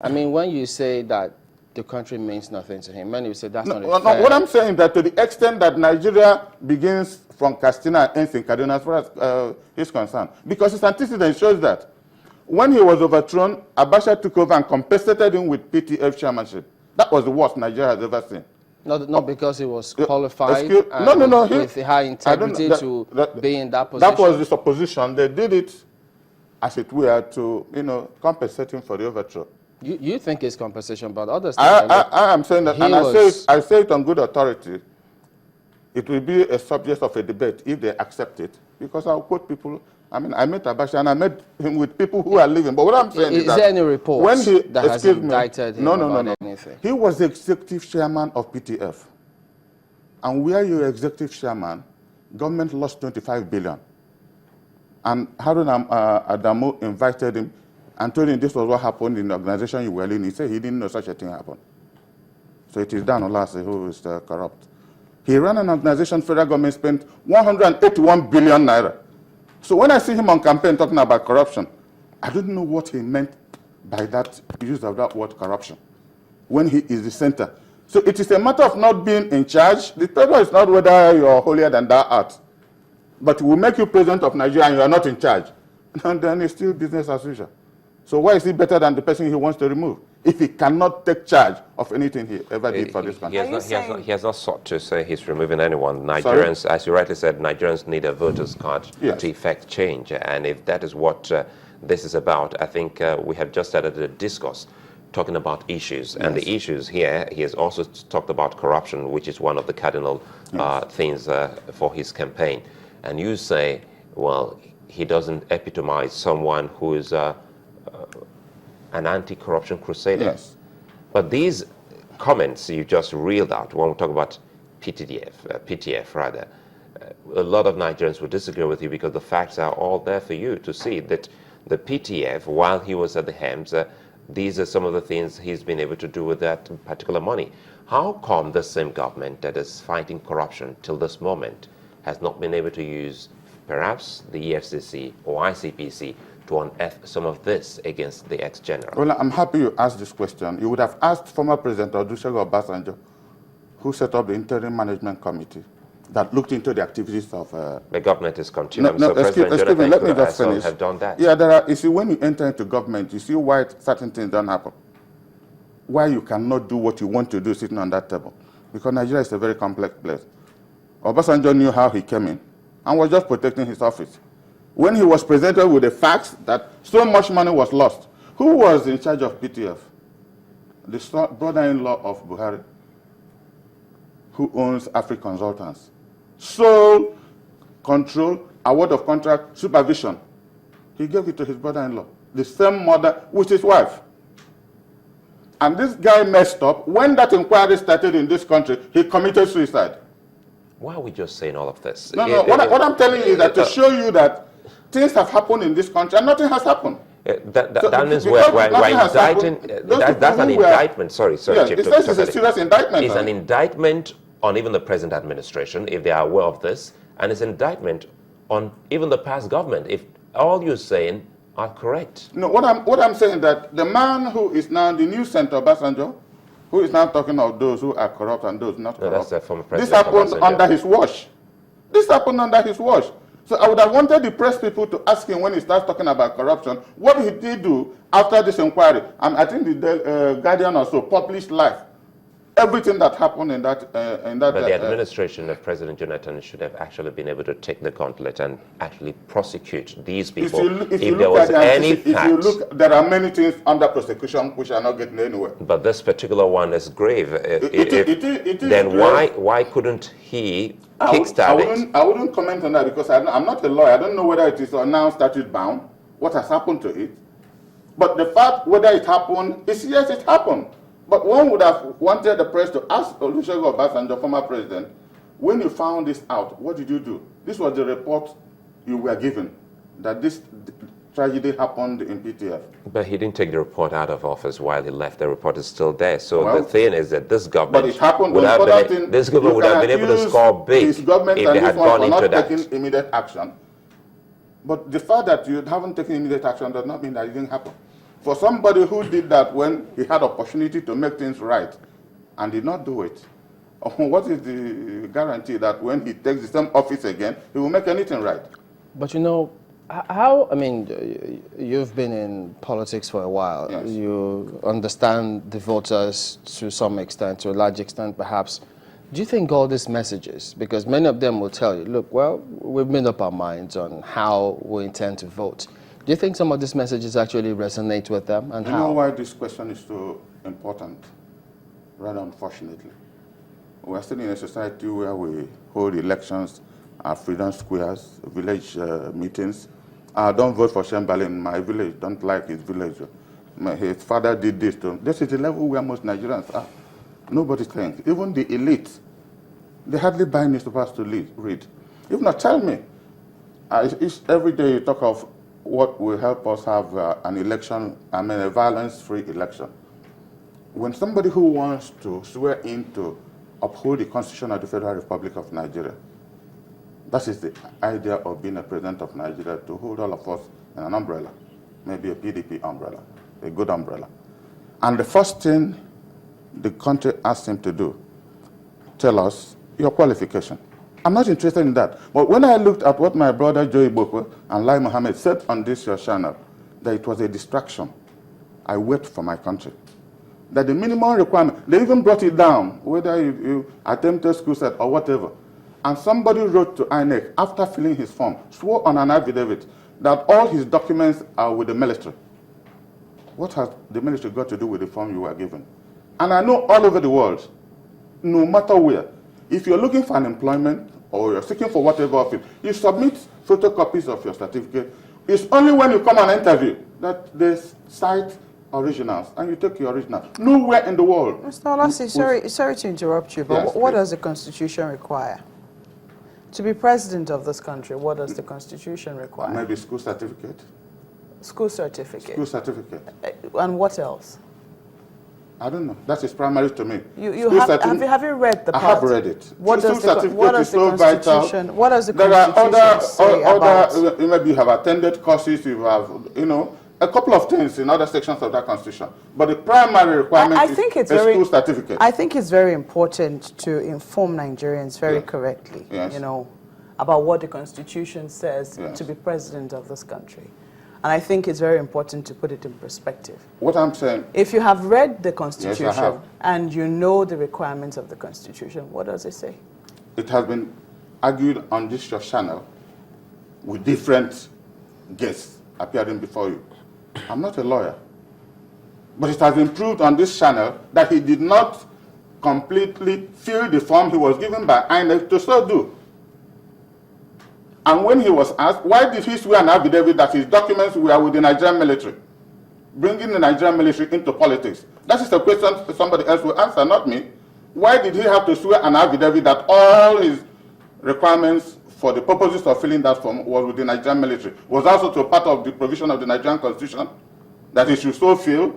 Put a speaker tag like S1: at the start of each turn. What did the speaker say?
S1: I mean, when you say that the country means nothing to him, when you say that's not
S2: No,
S1: fair...
S2: what I'm saying is that to the extent that Nigeria begins from Katsina and ends in Kaduna as far as he's concerned, because his antecedent shows that when he was overthrown, Abacha took over and compensated him with PTF chairmanship. That was the worst Nigeria has ever seen.
S1: Not because he was qualified with high integrity to be in that position.
S2: That was the supposition. They did it, as it were, to compensate him for the overthrow.
S1: You think it's compensation, but others...
S2: I am saying that, and I say it on good authority. It will be a subject of a debate if they accept it, because I'll quote people. I mean, I met Abacha and I met him with people who are living. But what I'm saying is that...
S1: Is there any report that has indicted him about anything?
S2: He was the executive chairman of PTF. And where you're executive chairman, government lost 25 billion. And Harun Adamu invited him and told him this was what happened in the organization you were in. He said he didn't know such a thing happened. So it is Dan Olase who is corrupt. He ran an organization, federal government spent 181 billion naira. So when I see him on campaign talking about corruption, I don't know what he meant by that use of that word corruption when he is the center. So it is a matter of not being in charge. The problem is not whether you're holier than thou art, but will make you president of Nigeria and you are not in charge. And then it's still business as usual. So why is he better than the person he wants to remove if he cannot take charge of anything he ever did for this country?
S3: He has not sought to say he's removing anyone. Nigerians, sorry? As you rightly said, Nigerians need a voter's card to effect change. And if that is what this is about, I think we have just started a discourse talking about issues. And the issues here, he has also talked about corruption, which is one of the cardinal things for his campaign. And you say, well, he doesn't epitomize someone who is an anti-corruption crusader.
S2: Yes.
S3: But these comments you just reeled out, when we talk about PTF rather, a lot of Nigerians would disagree with you because the facts are all there for you to see that the PTF, while he was at the helms, these are some of the things he's been able to do with that particular money. How come the same government that is fighting corruption till this moment has not been able to use perhaps the EFCC or ICPC to unearth some of this against the ex-general?
S2: Well, I'm happy you asked this question. You would have asked former President Olusegun Obasanjo, who set up the Interim Management Committee that looked into the activities of...
S3: the government is continuing, so President Jonathan
S2: let me just finish.
S3: Have done that.
S2: Yeah, you see, when you enter into government, you see why certain things don't happen. Why you cannot do what you want to do sitting on that table. Because Nigeria is a very complex place. Obasanjo knew how he came in and was just protecting his office. When he was presented with the facts that so much money was lost, who was in charge of PTF? The brother-in-law of Buhari, who owns Africa Consultants. Sole control, award of contract, supervision. He gave it to his brother-in-law, the same mother with his wife. And this guy messed up. When that inquiry started in this country, he committed suicide.
S3: Why are we just saying all of this?
S2: No, what I'm telling you is that to show you that things have happened in this country and nothing has happened.
S3: That means we're indicting, that's an indictment, sorry,
S2: yes, Chief. It's a serious indictment.
S3: It's an indictment on even the present administration, if they are aware of this, and it's an indictment on even the past government, if all you're saying are correct.
S2: No, what I'm saying that the man who is now the new Senator Obasanjo, who is now talking of those who are corrupt and those not corrupt.
S3: That's former President
S2: this happened under his watch. This happened under his watch. So I would have wanted the press people to ask him when he starts talking about corruption, what did he do after this inquiry? And I think the Guardian also published live everything that happened in that.
S3: But the administration of President Jonathan should have actually been able to take the gauntlet and actually prosecute these people if there was any fact.
S2: If you look, there are many things under prosecution which are not getting anywhere.
S3: But this particular one is grave.
S2: It is
S3: then
S2: grave.
S3: Why couldn't he kickstart it?
S2: I wouldn't comment on that because I'm not a lawyer. I don't know whether it is now statute bound, what has happened to it. But the fact whether it happened is yes, it happened. But one would have wanted the press to ask Olusegun Obasanjo, former president, when you found this out, what did you do? This was the report you were given, that this tragedy happened in PTF.
S3: But he didn't take the report out of office while he left. The report is still there. So the thing is that this government would have been able to score big if they had gone into that.
S2: Taking immediate action. But the fact that you haven't taken immediate action does not mean that it didn't happen. For somebody who did that when he had opportunity to make things right and did not do it, what is the guarantee that when he takes the same office again, he will make anything right?
S1: But you know, I mean, you've been in politics for a while.
S2: Yes.
S1: You understand the voters to some extent, to a large extent perhaps. Do you think all these messages, because many of them will tell you, look, well, we've made up our minds on how we intend to vote. Do you think some of these messages actually resonate with them, and how?
S2: You know why this question is so important, rather unfortunately? We're still in a society where we hold elections at freedom squares, village meetings. Don't vote for Shembali in my village, don't like his village. His father did this to him. This is the level where most Nigerians are. Nobody thinks. Even the elite, they hardly buy newspapers to read. If not, tell me. Every day you talk of what will help us have an election, a violence-free election. When somebody who wants to swear in to uphold the Constitution of the Federal Republic of Nigeria, that is the idea of being a president of Nigeria, to hold all of us in an umbrella, maybe a PDP umbrella, a good umbrella. And the first thing the country asked him to do, tell us your qualification. I'm not interested in that. But when I looked at what my brother Joey Boko and Lai Mohammed said on this your channel, that it was a distraction, I wept for my country. That the minimum requirement, they even brought it down, whether you attempted school set or whatever. And somebody wrote to INEC after filling his form, swore on an affidavit that all his documents are with the military. What has the military got to do with the form you were given? And I know all over the world, no matter where, if you're looking for an employment or you're seeking for whatever office, you submit photocopies of your certificate. It's only when you come on interview that they cite originals, and you take your original. Nowhere in the world.
S4: Mr. Olassi, sorry to interrupt you, but yes, what does the Constitution require? To be president of this country, what does the Constitution require?
S2: Maybe school certificate.
S4: School certificate.
S2: School certificate.
S4: And what else?
S2: I don't know. That is primary to me.
S4: Have you read the part?
S2: I have read it.
S4: What does the Constitution? What does the Constitution say about?
S2: Maybe you have attended courses. You have, a couple of things in other sections of that Constitution. But the primary requirement is a school certificate.
S4: I think it's very important to inform Nigerians very correctly, about what the Constitution says to be president of this country. And I think it's very important to put it in perspective.
S2: What I'm saying...
S4: If you have read the Constitution,
S2: yes, I have,
S4: and you know the requirements of the Constitution, what does it say?
S2: It has been argued on this channel with different guests appearing before you. I'm not a lawyer. But it has been proved on this channel that he did not completely fill the form he was given by INEC to so do. And when he was asked, why did he swear an affidavit that his documents were with the Nigerian military? Bringing the Nigerian military into politics. That is a question somebody else will answer, not me. Why did he have to swear an affidavit that all his requirements for the purposes of filling that form was with the Nigerian military? Was also to part of the provision of the Nigerian Constitution that he should so fill